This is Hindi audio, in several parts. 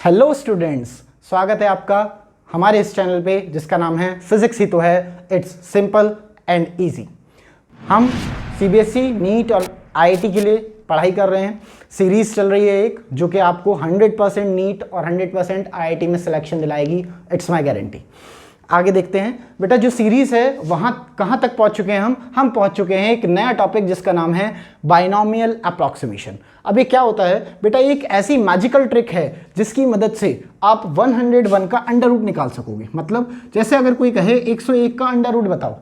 हेलो स्टूडेंट्स, स्वागत है आपका हमारे इस चैनल पे जिसका नाम है फिजिक्स ही तो है। It's simple and easy. हम सीबीएसई, नीट और आईआईटी के लिए पढ़ाई कर रहे हैं। सीरीज़ चल रही है एक जो कि आपको 100% नीट और 100% आईआईटी में सिलेक्शन दिलाएगी। It's my guarantee. आगे देखते हैं बेटा, जो सीरीज़ है वहाँ कहाँ तक पहुँच चुके हैं हम पहुँच चुके हैं एक नया टॉपिक जिसका नाम है बाइनोमियल अप्रॉक्सीमेशन। अब ये क्या होता है बेटा, एक ऐसी मैजिकल ट्रिक है जिसकी मदद से आप 101 का अंडर रूट निकाल सकोगे। मतलब जैसे अगर कोई कहे 101 का अंडर रूट बताओ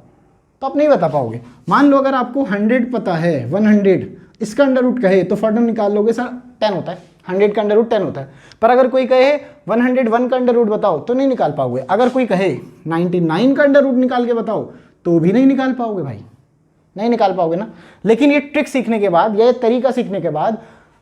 तो आप नहीं बता पाओगे। मान लो अगर आपको 100 पता है, 100 इसका अंडर रूट कहे तो फटाफट निकाल लोगे सर 10 होता है, 100 का अंडर रूट 10 होता है। पर अगर कोई कहे 101 का अंडर रूट बताओ तो नहीं निकाल पाओगे। अगर कोई कहे 99 का अंडर रूट निकाल के बताओ तो भी नहीं निकाल पाओगे भाई, नहीं निकाल पाओगे ना। लेकिन ये ट्रिक सीखने के बाद या ये तरीका सीखने के बाद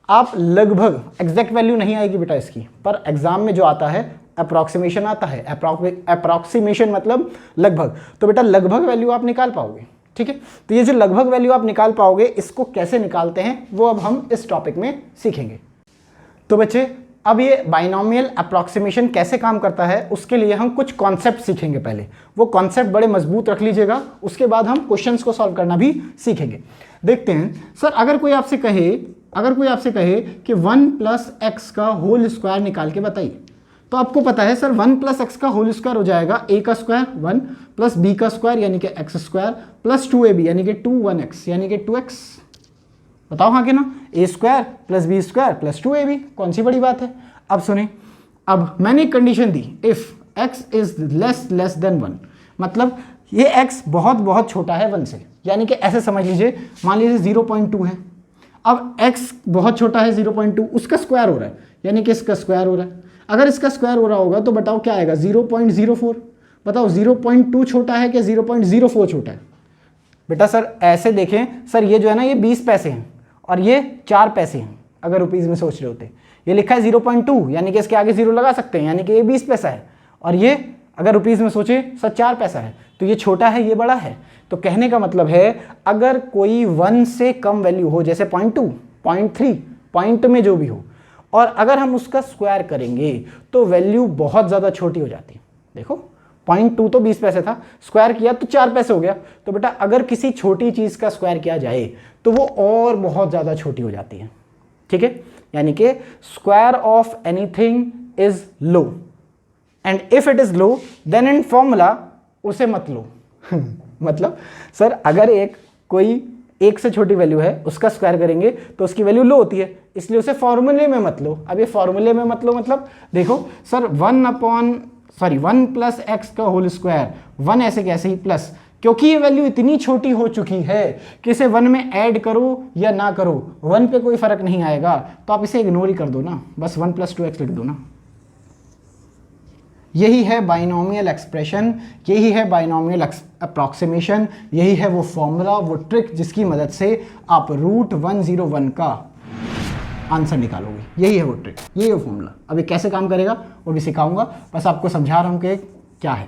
आप लगभग एग्जैक्ट वैल्यू नहीं आएगी बेटा इसकी, पर एग्जाम में जो आता है अप्रॉक्सीमेशन आता है। अप्रॉक्सीमेशन मतलब लगभग, तो बेटा लगभग वैल्यू आप निकाल पाओगे। ठीक है, तो ये जो लगभग वैल्यू आप निकाल पाओगे इसको कैसे निकालते हैं वो अब हम इस टॉपिक में सीखेंगे। तो बच्चे, अब ये बाइनोमियल अप्रॉक्सीमेशन कैसे काम करता है उसके लिए हम कुछ कॉन्सेप्ट सीखेंगे। पहले वो कॉन्सेप्ट बड़े मजबूत रख लीजिएगा, उसके बाद हम क्वेश्चंस को सॉल्व करना भी सीखेंगे। देखते हैं सर, अगर कोई आपसे कहे कि 1 + x का होल स्क्वायर निकाल के बताइए, तो आपको पता है सर 1 + x का होल स्क्वायर हो जाएगा a का स्क्वायर 1 + b का स्क्वायर यानी कि x स्क्वायर प्लस 2ab यानी कि 1x यानी कि 2x। बताओ हाँ कि ना, a square plus b square plus 2ab, कौन सी बड़ी बात है। अब सुने, अब मैंने एक condition the, if x is less than 1, मतलब ये x बहुत बहुत छोटा है 1 से, यानी कि ऐसे समझ लीजिए, मान लीजिए 0.2 है। अब x बहुत छोटा है 0.2, उसका स्क्वायर हो रहा है यानी कि इसका स्क्वायर हो रहा है। अगर इसका स्क्वायर हो रहा होगा तो बताओ क्या आएगा, 0.04। बताओ 0.2 छोटा है कि 0.04 छोटा है। बेटा सर ऐसे देखें, सर ये जो है ना ये 20 पैसे हैं और ये 4 पैसे हैं। अगर रुपीज़ में सोच रहे होते, ये लिखा है 0.2 यानी कि इसके आगे 0 लगा सकते हैं यानी कि ये 20 पैसा है, और ये अगर रुपीज़ में सोचे सर 4 पैसा है, तो ये छोटा है ये बड़ा है। तो कहने का मतलब है अगर कोई 1 से कम वैल्यू हो, जैसे 0.2, 0.3, पॉइंट में जो भी हो, और अगर हम उसका स्क्वायर करेंगे तो वैल्यू बहुत ज़्यादा छोटी हो जाती है। देखो 0.2 तो 20 पैसे था, स्क्वायर किया तो 4 पैसे हो गया। तो बेटा अगर किसी छोटी चीज़ का स्क्वायर किया जाए तो वो और बहुत ज़्यादा छोटी हो जाती है। ठीक है, यानी कि square of anything is low, and if it is low then in formula उसे मत लो। मतलब सर अगर कोई एक से छोटी वैल्यू है उसका स्क्वायर करेंगे तो उसकी वैल्यू लो होती है, इसलिए उसे फॉर्मूले में मत लो। अब ये फॉर्मूले में मत लो मतलब देखो सर 1 + x का होल स्क्वायर, 1 ऐसे कैसे ही प्लस, क्योंकि ये वैल्यू इतनी छोटी हो चुकी है कि इसे 1 में ऐड करो या ना करो 1 पे कोई फर्क नहीं आएगा, तो आप इसे इग्नोर ही कर दो ना, बस 1 + 2x लिख दो ना। यही है बाइनोमियल एक्सप्रेशन, यही है बाइनोमियल अप्रॉक्सीमेशन, यही है वो फॉर्मूला, वो ट्रिक जिसकी मदद से आप √101 का आंसर निकालोगे। यही है वो ट्रिक, यही है वो फॉर्मूला। अब ये कैसे काम करेगा वो भी सिखाऊंगा, बस आपको समझा रहा हूँ कि क्या है,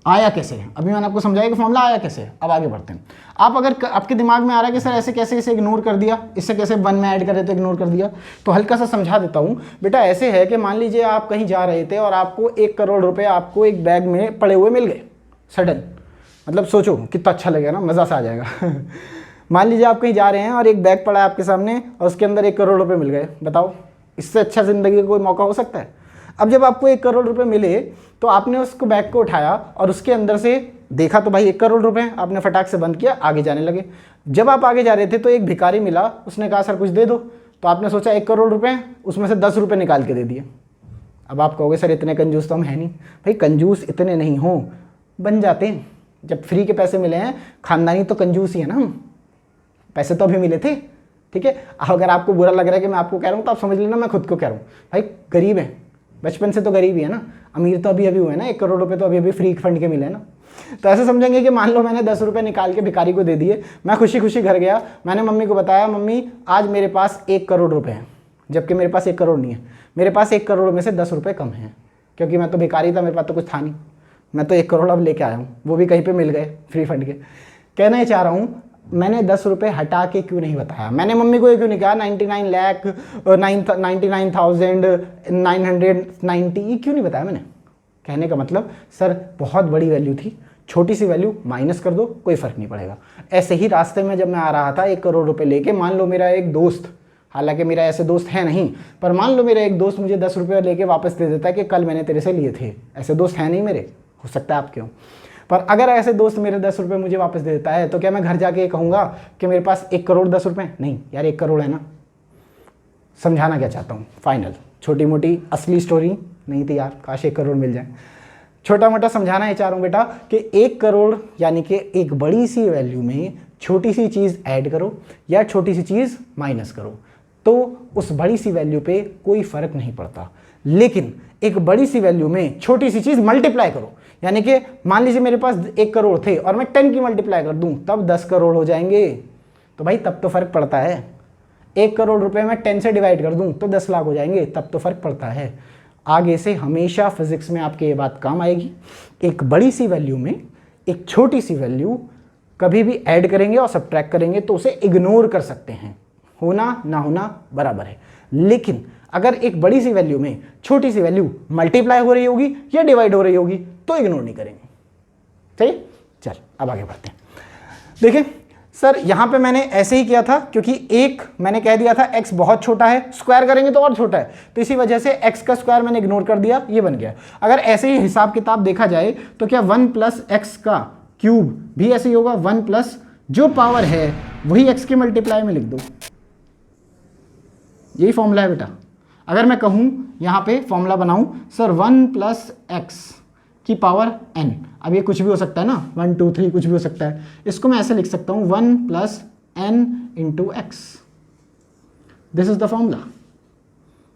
आया कैसे है। अभी मैंने आपको समझाया कि फॉर्मूला आया कैसे है। अब आगे बढ़ते हैं। आप अगर आपके दिमाग में आ रहा है कि सर ऐसे कैसे इसे इग्नोर कर दिया, इससे कैसे 1 में ऐड कर रहे थे इग्नोर कर दिया, तो हल्का सा समझा देता हूँ। बेटा ऐसे है कि मान लीजिए आप कहीं जा रहे थे और आपको 1 करोड़ रुपए आपको एक बैग में पड़े हुए मिल गए सडन। मतलब सोचो कितना अच्छा लगेगा ना, मज़ा सा आ जाएगा। मान लीजिए आप कहीं जा रहे हैं और एक बैग पड़ा है आपके सामने और उसके अंदर 1 करोड़ रुपए मिल गए। बताओ इससे अच्छा ज़िंदगी का कोई मौका हो सकता है। अब जब आपको 1 करोड़ रुपए मिले तो आपने उसको बैग को उठाया और उसके अंदर से देखा तो भाई 1 करोड़ रुपए, आपने फटाक से बंद किया, आगे जाने लगे। जब आप आगे जा रहे थे तो एक भिखारी मिला, उसने कहा सर कुछ दे दो, तो आपने सोचा 1 करोड़ रुपए, उसमें से 10 रुपये निकाल के दे दिए। अब आप कहोगे सर इतने कंजूस तो हम हैं नहीं। भाई कंजूस इतने नहीं हो, बन जाते हैं। जब फ्री के पैसे मिले हैं, खानदानी तो कंजूस ही है ना हम, पैसे तो अभी मिले थे। ठीक है, अगर आपको बुरा लग रहा है कि मैं आपको कह रहा हूँ तो आप समझ लेना मैं खुद को कह रहा हूँ। भाई गरीब है, बचपन से तो गरीब ही है ना, अमीर तो अभी अभी हुए ना, 1 करोड़ रुपए तो अभी अभी फ्री फंड के मिले हैं ना। तो ऐसे समझेंगे कि मान लो मैंने 10 रुपये निकाल के भिखारी को दे दिए, मैं खुशी खुशी घर गया, मैंने मम्मी को बताया मम्मी आज मेरे पास 1 करोड़ रुपए हैं, जबकि मेरे पास 1 करोड़ नहीं है। मेरे पास 1 करोड़ में से 10 रुपये कम हैं, क्योंकि मैं तो भिखारी था, मेरे पास तो कुछ था नहीं, मैं तो 1 करोड़ अब लेके आया हूँ, वो भी कहीं पर मिल गए फ्री फंड के। कहना ही चाह रहा हूँ मैंने 10 रुपये हटा के क्यों नहीं बताया? मैंने मम्मी को ये क्यों नहीं कहा 99,99,990 ये क्यों नहीं बताया मैंने? कहने का मतलब सर बहुत बड़ी वैल्यू थी, छोटी सी वैल्यू माइनस कर दो, कोई फ़र्क नहीं पड़ेगा। ऐसे ही रास्ते में जब मैं आ रहा था 1 करोड़ रुपए लेके, मान लो मेरा एक दोस्त, हालांकि मेरा ऐसे दोस्त है नहीं, पर मान लो मेरा एक दोस्त मुझे 10 रुपये लेके वापस दे देता है कि कल मैंने तेरे से लिए थे। ऐसे दोस्त हैं नहीं मेरे, हो सकता है आपके हों, पर अगर ऐसे दोस्त मेरे 10 रुपये मुझे वापस दे देता है तो क्या मैं घर जाके कहूँगा कि मेरे पास 1 करोड़ 10 रुपये? नहीं यार, 1 करोड़ है ना। समझाना क्या चाहता हूँ, फाइनल छोटी मोटी असली स्टोरी नहीं थी यार, काश 1 करोड़ मिल जाए। छोटा मोटा समझाना है चाह रहा हूँ बेटा कि 1 करोड़ यानी कि एक बड़ी सी वैल्यू में छोटी सी चीज़ ऐड करो या छोटी सी चीज़ माइनस करो तो उस बड़ी सी वैल्यू पे कोई फ़र्क नहीं पड़ता। लेकिन एक बड़ी सी वैल्यू में छोटी सी चीज़ मल्टीप्लाई करो, यानी कि मान लीजिए मेरे पास 1 करोड़ थे और मैं 10 की मल्टीप्लाई कर दूं तब 10 करोड़ हो जाएंगे, तो भाई तब तो फ़र्क पड़ता है। 1 करोड़ रुपए में 10 से डिवाइड कर दूं तो 10 लाख हो जाएंगे, तब तो फ़र्क पड़ता है। आगे से हमेशा फिजिक्स में आपके ये बात काम आएगी। एक बड़ी सी वैल्यू में एक छोटी सी वैल्यू कभी भी ऐड करेंगे और सब्ट्रैक्ट करेंगे तो उसे इग्नोर कर सकते हैं, होना ना होना बराबर है। लेकिन अगर एक बड़ी सी वैल्यू में छोटी सी वैल्यू मल्टीप्लाई हो रही होगी या डिवाइड हो रही होगी तो इग्नोर नहीं करेंगे। सही, चल अब आगे बढ़ते हैं। देखिए सर यहाँ पे मैंने ऐसे ही किया था क्योंकि एक मैंने कह दिया था x बहुत छोटा है, स्क्वायर करेंगे तो और छोटा है, तो इसी वजह से x का स्क्वायर मैंने इग्नोर कर दिया, ये बन गया। अगर ऐसे ही हिसाब किताब देखा जाए तो क्या 1 + x का क्यूब भी ऐसे ही होगा, 1 प्लस जो पावर है वही x के मल्टीप्लाई में लिख दो, यही फॉर्मूला है बेटा। अगर मैं कहूँ यहाँ पे फॉर्मूला बनाऊँ सर 1 + x की पावर n, अब ये कुछ भी हो सकता है ना, 1 2 3 कुछ भी हो सकता है, इसको मैं ऐसे लिख सकता हूँ 1 + n × x। This is the formula,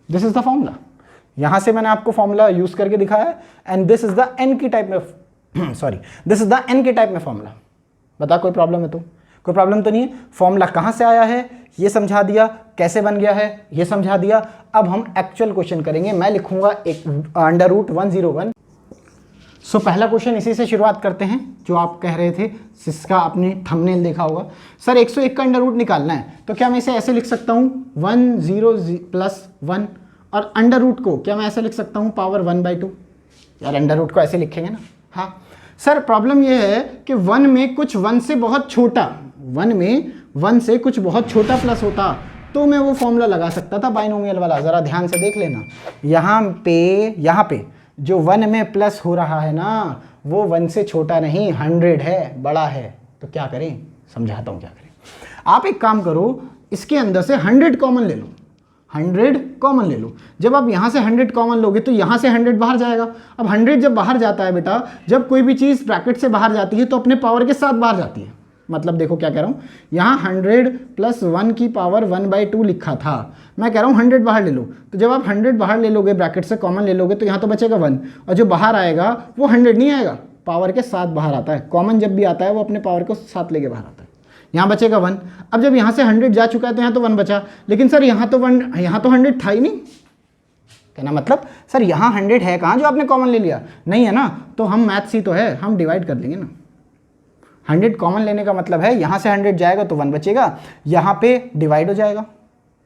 this is the formula. यहाँ से मैंने आपको फॉर्मूला यूज करके दिखाया है and this is the n की टाइप में sorry this is the n के टाइप में फॉर्मूला। बता कोई प्रॉब्लम है तो? कोई प्रॉब्लम तो नहीं है। फॉर्मूला कहाँ से आया है ये समझा दिया, कैसे बन गया है ये समझा दिया। अब हम एक्चुअल क्वेश्चन करेंगे। मैं लिखूंगा एक √101। सो पहला क्वेश्चन इसी से शुरुआत करते हैं जो आप कह रहे थे, जिसका आपने थंबनेल देखा होगा। सर 101 का अंडर रूट निकालना है तो क्या मैं इसे ऐसे लिख सकता हूँ 1 और अंडर रूट को क्या मैं ऐसे लिख सकता हूँ पावर 1/2? यार अंडर रूट को ऐसे लिखेंगे ना। हाँ सर प्रॉब्लम यह है कि 1 में कुछ 1 से बहुत छोटा, 1 में 1 से कुछ बहुत छोटा प्लस होता तो मैं वो फॉर्मूला लगा सकता था बाइनोमियल वाला। ज़रा ध्यान से देख लेना, यहाँ पे जो 1 में प्लस हो रहा है ना वो 1 से छोटा नहीं 100 है, बड़ा है। तो क्या करें, समझाता हूँ क्या करें। आप एक काम करो, इसके अंदर से 100 कॉमन ले लो, 100 कॉमन ले लो। जब आप यहाँ से 100 कॉमन लोगे तो यहाँ से 100 बाहर जाएगा। अब 100 जब बाहर जाता है बेटा, जब कोई भी चीज़ ब्रैकेट से बाहर जाती है तो अपने पावर के साथ बाहर जाती है। मतलब देखो क्या कह रहा हूँ, यहाँ 100 + 1 की पावर 1/2 लिखा था, मैं कह रहा हूँ 100 बाहर ले लो। तो जब आप 100 बाहर ले लोगे, ब्रैकेट से कॉमन ले लोगे तो यहाँ तो बचेगा 1 और जो बाहर आएगा वो 100 नहीं आएगा, पावर के साथ बाहर आता है। कॉमन जब भी आता है वो अपने पावर को साथ लेके बाहर आता है। यहाँ बचेगा 1। अब जब यहाँ से 100 जा चुका है तो यहाँ तो 1 बचा, लेकिन सर यहाँ तो 100 था ही नहीं। कहना मतलब सर यहाँ 100 है कहाँ जो आपने कॉमन ले लिया? नहीं है ना, तो हम मैथ्स ही तो है, हम डिवाइड कर लेंगे ना। 100 कॉमन लेने का मतलब है यहाँ से 100 जाएगा तो 1 बचेगा, यहाँ पे डिवाइड हो जाएगा।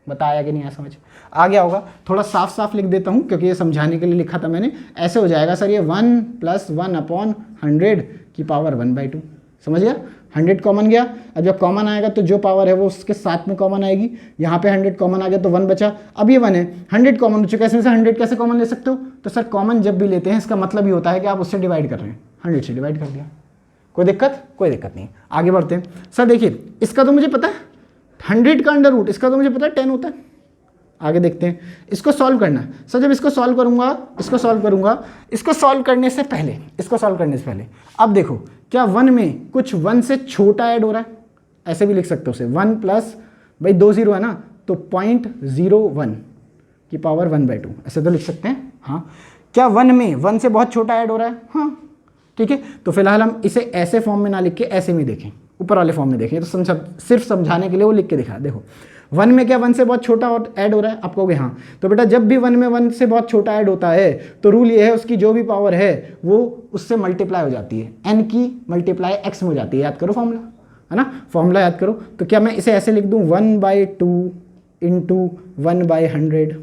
बताया कि नहीं आया समझ? आ गया होगा। थोड़ा साफ साफ लिख देता हूँ क्योंकि ये समझाने के लिए लिखा था मैंने। ऐसे हो जाएगा सर ये 1 + 1/100 की पावर 1/2। समझ गया? 100 कॉमन गया। अब जब कॉमन आएगा तो जो पावर है वो उसके साथ में कॉमन आएगी। यहाँ पे 100 कॉमन आ गया तो 1 बचा। अब ये 1 है, 100 कॉमन हो चुका है, इसमें से 100 कैसे कॉमन ले सकते हो? तो सर कॉमन जब भी लेते हैं इसका मतलब ही होता है कि आप उससे डिवाइड कर रहे हैं। 100 से डिवाइड कर दिया, कोई दिक्कत? कोई दिक्कत नहीं। आगे बढ़ते हैं। सर देखिए इसका तो मुझे पता है 100 का अंडर रूट, इसका तो मुझे पता है 10 होता है। आगे देखते हैं, इसको सॉल्व करना है। सर जब इसको सॉल्व करूंगा, इसको सॉल्व करने से पहले अब देखो क्या 1 में कुछ 1 से छोटा ऐड हो रहा है? ऐसे भी लिख सकते हो उसे 1 प्लस भाई 2 0 है ना, तो 0.01 की पावर 1/2 ऐसे तो लिख सकते हैं। हाँ क्या 1 में 1 से बहुत छोटा ऐड हो रहा है? हाँ ठीक है। तो फिलहाल हम इसे ऐसे फॉर्म में ना लिख के ऐसे में देखें, ऊपर वाले फॉर्म में देखें। तो सिर्फ समझाने के लिए वो लिख के दिखा। देखो 1 में क्या 1 से बहुत छोटा और ऐड हो रहा है? आप कहोगे हाँ। तो बेटा जब भी 1 में 1 से बहुत छोटा ऐड होता है तो रूल ये है उसकी जो भी पावर है वो उससे मल्टीप्लाई हो जाती है, n की मल्टीप्लाई x में हो जाती है। याद करो फॉर्मूला। है ना, फॉर्मूला याद करो। तो क्या मैं इसे ऐसे लिख दूं 1/2 इंटू 1/100?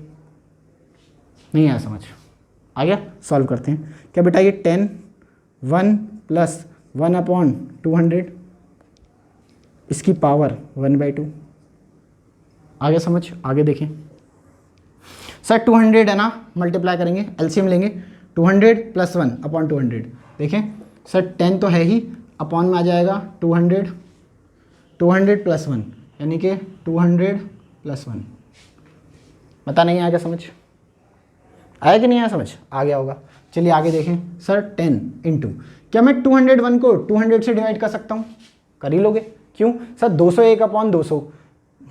नहीं आया समझ, आ गया? सॉल्व करते हैं। क्या बेटा ये 10 1 प्लस 1/200 इसकी पावर 1/2 आ गया समझ। आगे देखें सर 200 है ना, मल्टीप्लाई करेंगे, एलसीएम लेंगे 200 प्लस 1/200। देखें सर 10 तो है ही, अपॉन में आ जाएगा 200 प्लस 1 यानी कि 200 प्लस 1। बता नहीं आएगा समझ, आया कि नहीं आया समझ? आ गया होगा। चलिए आगे देखें सर 10 इंटू, क्या मैं 201 को 200 से डिवाइड कर सकता हूँ? कर ही लोगे। क्यों सर? 201/200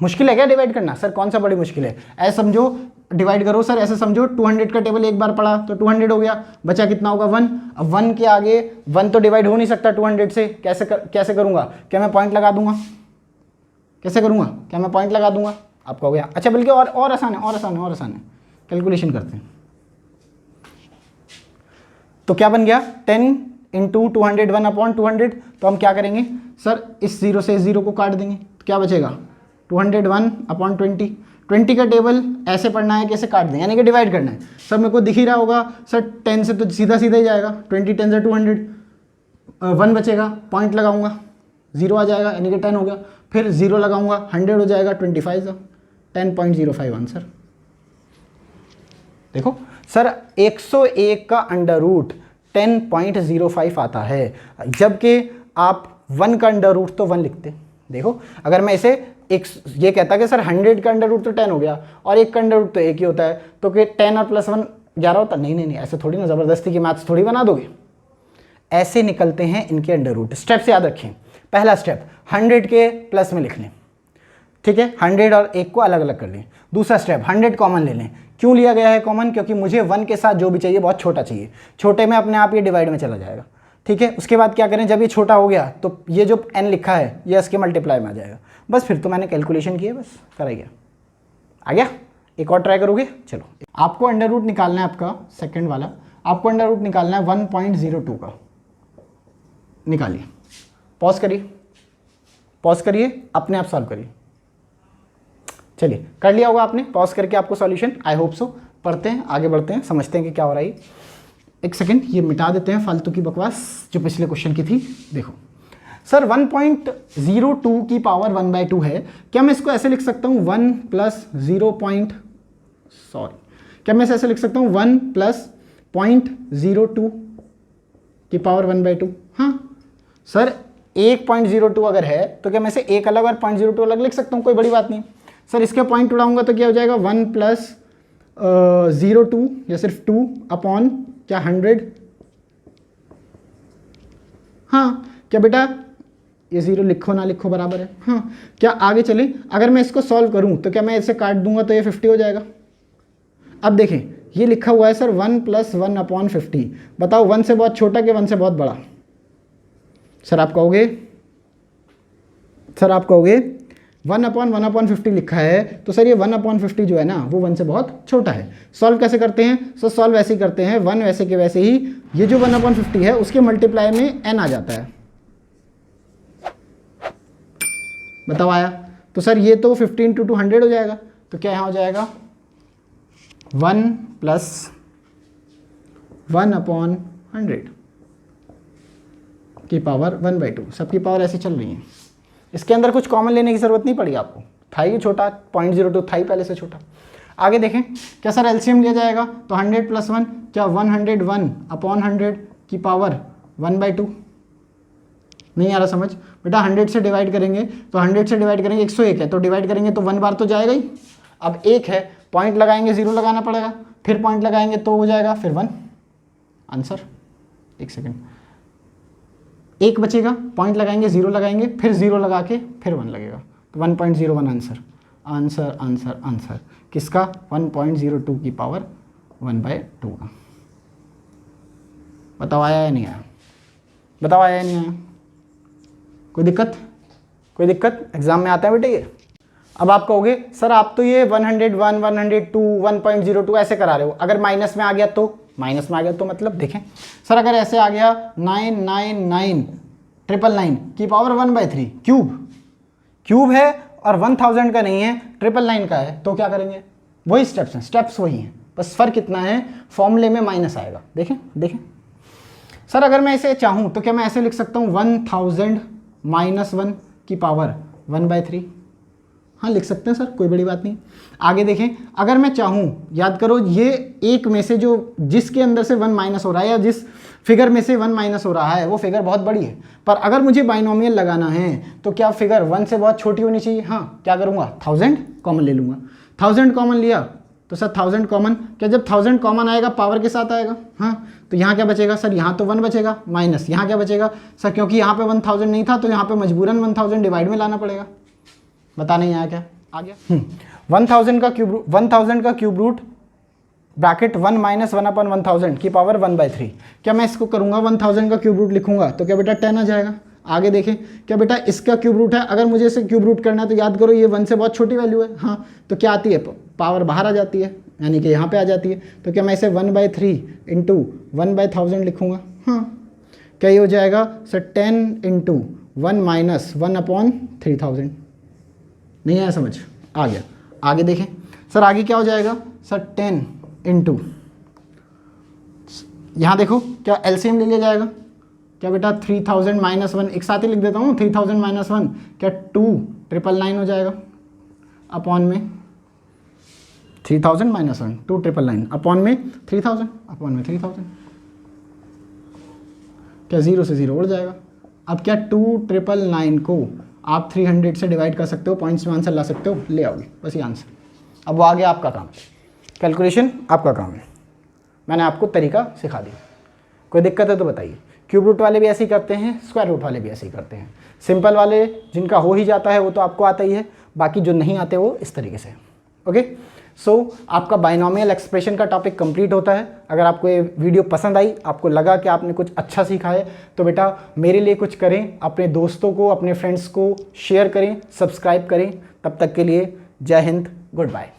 मुश्किल है क्या डिवाइड करना? सर कौन सा बड़ी मुश्किल है? ऐसे समझो डिवाइड करो सर, ऐसे समझो 200 का टेबल एक बार पढ़ा तो 200 हो गया, बचा कितना होगा 1। अब 1 के आगे 1 तो डिवाइड हो नहीं सकता 200 से, कैसे करूँगा? क्या मैं पॉइंट लगा दूंगा? कैसे करूँगा? क्या मैं पॉइंट लगा दूंगा? आपका हो गया। अच्छा बल्कि और आसान है, कैलकुलेशन करते हैं। तो क्या बन गया 10 इंटू 200 1/200। तो हम क्या करेंगे सर, इस 0 से इस 0 को काट देंगे तो क्या बचेगा 201/20। 20 का टेबल ऐसे पढ़ना है कि ऐसे काट दें, यानी कि डिवाइड करना है। सर मेरे को दिख ही रहा होगा सर 10 से तो सीधा ही जाएगा, 20 10 से 200, 1 बचेगा, पॉइंट लगाऊंगा 0 आ जाएगा यानी कि 10 हो गया, फिर 0 लगाऊंगा 100 हो जाएगा 25 का 10.05 आंसर। देखो सर 101 का अंडर रूट 10.05 आता है, जबकि आप 1 का अंडर रूट तो 1 लिखते। देखो अगर मैं इसे एक ये कहता कि सर 100 का अंडर रूट तो 10 हो गया और 1 का अंडर रूट तो 1 ही होता है, तो कि 10 और प्लस 1 11 होता। नहीं, ऐसे थोड़ी ना, ज़बरदस्ती की मैथ्स थोड़ी बना दोगे। ऐसे निकलते हैं इनके अंडर रूट। स्टेप्स याद रखें। पहला स्टेप 100 के प्लस में लिख लें, ठीक है, 100 और 1 को अलग अलग कर लें। दूसरा स्टेप 100 कॉमन ले लें। क्यों लिया गया है कॉमन? क्योंकि मुझे 1 के साथ जो भी चाहिए बहुत छोटा चाहिए, छोटे में अपने आप ये डिवाइड में चला जाएगा, ठीक है। उसके बाद क्या करें, जब ये छोटा हो गया तो ये जो n लिखा है ये इसके मल्टीप्लाई में आ जाएगा। बस फिर तो मैंने कैलकुलेशन की है, बस करा गया। आ गया? एक और ट्राई करोगे? चलो, आपको अंडर रूट निकालना है, आपका सेकंड वाला आपको अंडर रूट निकालना है 1.02 का। निकालिए, पॉज करिए, अपने आप सॉल्व करिए। चलिए, कर लिया होगा आपने पॉज करके आपको सॉल्यूशन, आई होप सो। पढ़ते हैं, आगे बढ़ते हैं, समझते हैं कि क्या हो रहा है। एक सेकंड, ये मिटा देते हैं फालतू की बकवास जो पिछले क्वेश्चन की थी। देखो सर 1.02 की पावर 1/2 है, क्या मैं इसको ऐसे लिख सकता हूँ 1 प्लस क्या मैं ऐसे लिख सकता हूँ 1 प्लस 0.02 की पावर 1/2? हाँ सर 1.02 अगर है तो क्या मैं इसे एक अलग और 0.02 अलग लिख सकता हूँ? कोई बड़ी बात नहीं सर। इसके पॉइंट उड़ाऊंगा तो क्या हो जाएगा 1 प्लस 0.2 या सिर्फ 2 अपॉन क्या 100। हाँ क्या बेटा, ये 0 लिखो ना लिखो बराबर है। हाँ क्या आगे चले, अगर मैं इसको सॉल्व करूं तो क्या मैं इसे काट दूंगा तो ये 50 हो जाएगा। अब देखें ये लिखा हुआ है सर 1 प्लस 1/50। बताओ 1 से बहुत छोटा कि 1 से बहुत बड़ा? सर आप कहोगे 1/1/50 लिखा है, तो सर ये 1/50 जो है ना वो 1 से बहुत छोटा है। सॉल्व कैसे करते हैं? सर सॉल्व ऐसे ही करते हैं, 1 वैसे के वैसे ही, ये जो 1/50 है उसके मल्टीप्लाई में n आ जाता है। बताओ आया? तो सर ये तो 15 × 200 हो जाएगा, तो क्या यहाँ हो जाएगा 1 प्लस 1/100 की पावर 1/2। सबकी पावर ऐसे चल रही है, इसके अंदर कुछ कॉमन लेने की ज़रूरत नहीं पड़ी आपको। था ही छोटा, 0.02 था ही पहले से छोटा। आगे देखें, क्या सर एलसीएम लिया जाएगा तो 100 प्लस 1 क्या 101/100 की पावर 1/2? नहीं आ रहा समझ बेटा। 100 से डिवाइड करेंगे तो 101 है तो डिवाइड करेंगे तो 1 बार तो जाएगा ही। अब 1 है, पॉइंट लगाएंगे 0 लगाना पड़ेगा, फिर पॉइंट लगाएंगे तो हो जाएगा फिर 1 आंसर। एक सेकेंड, 1 बचेगा, पॉइंट लगाएंगे 0 लगाएंगे फिर 0 लगा के फिर 1 लगेगा तो 1.01 आंसर किसका? 1.02 की पावर 1/2 का। बताओ आया या नहीं आया? कोई दिक्कत? एग्जाम में आता है बेटे ये। अब आप कहोगे सर आप तो ये 101 102 1.02 ऐसे करा रहे हो, अगर माइनस में आ गया तो मतलब देखें सर अगर ऐसे आ गया 999 999 की पावर 1/3 क्यूब है और 1000 का नहीं है, 999 का है, तो क्या करेंगे? वही स्टेप्स हैं, स्टेप्स वही हैं, बस फर्क कितना है, फॉर्मूले में माइनस आएगा। देखें सर, अगर मैं इसे चाहूँ तो क्या मैं ऐसे लिख सकता हूँ 1000 - 1 की पावर 1/3? हाँ लिख सकते हैं सर, कोई बड़ी बात नहीं। आगे देखें, अगर मैं चाहूँ, याद करो ये एक में से जो जिसके अंदर से 1 माइनस हो रहा है या जिस फिगर में से 1 माइनस हो रहा है वो फिगर बहुत बड़ी है, पर अगर मुझे बाइनोमियल लगाना है तो क्या फिगर 1 से बहुत छोटी होनी चाहिए? हाँ, क्या करूँगा? 1000 कॉमन ले लूँगा। 1000 कॉमन लिया तो सर 1000 कॉमन, क्या जब 1000 कॉमन आएगा पावर के साथ आएगा? हाँ, तो यहाँ क्या बचेगा सर? यहाँ तो 1 बचेगा, माइनस यहाँ क्या बचेगा सर? क्योंकि यहाँ पे 1000 नहीं था तो यहाँ पे मजबूरन 1000 डिवाइड में लाना पड़ेगा। बता नहीं आया क्या? आ गया। 1000 का क्यूब रूट ब्रैकेट 1 - 1/1000 की पावर 1/3। क्या मैं इसको करूँगा 1000 का क्यूब रूट लिखूंगा तो क्या बेटा 10 आ जाएगा? आगे देखें, क्या बेटा इसका क्यूब रूट है, अगर मुझे इसे क्यूब रूट करना है तो याद करो ये 1 से बहुत छोटी वैल्यू है। हाँ, तो क्या आती है? पावर बाहर आ जाती है, यानी कि यहाँ पे आ जाती है। तो क्या मैं इसे 1/3 इंटू 1/1000 लिखूँगा? हाँ, क्या ये हो जाएगा सर 10 इंटू 1 - 1/3000? नहीं आया समझ? आ गया। आगे देखें सर, आगे क्या हो जाएगा सर? 10 इंटू, यहाँ देखो क्या एलसीएम ले लिया जाएगा? क्या बेटा 3000 - 1, एक साथ ही लिख देता हूँ, 3000 - 1 क्या 2999 हो जाएगा अपॉन में 3000 - 1 2999 अपॉन में 3000 क्या 0 से 0 उड़ जाएगा। अब क्या 2999 को आप 300 से डिवाइड कर सकते हो, पॉइंट्स में आंसर ला सकते हो, ले आओगे, बस ये आंसर। अब वो आ गया आपका काम, कैलकुलेशन आपका काम है, मैंने आपको तरीका सिखा दिया। कोई दिक्कत है तो बताइए। क्यूब रूट वाले भी ऐसे ही करते हैं, स्क्वायर रूट वाले भी ऐसे ही करते हैं। सिंपल वाले जिनका हो ही जाता है वो तो आपको आता ही है, बाकी जो नहीं आते वो इस तरीके से। ओके, सो आपका बाइनोमियल एक्सप्रेशन का टॉपिक कंप्लीट होता है। अगर आपको ये वीडियो पसंद आई, आपको लगा कि आपने कुछ अच्छा सीखा है, तो बेटा मेरे लिए कुछ करें, अपने दोस्तों को, अपने फ्रेंड्स को शेयर करें, सब्सक्राइब करें। तब तक के लिए जय हिंद, गुड बाय।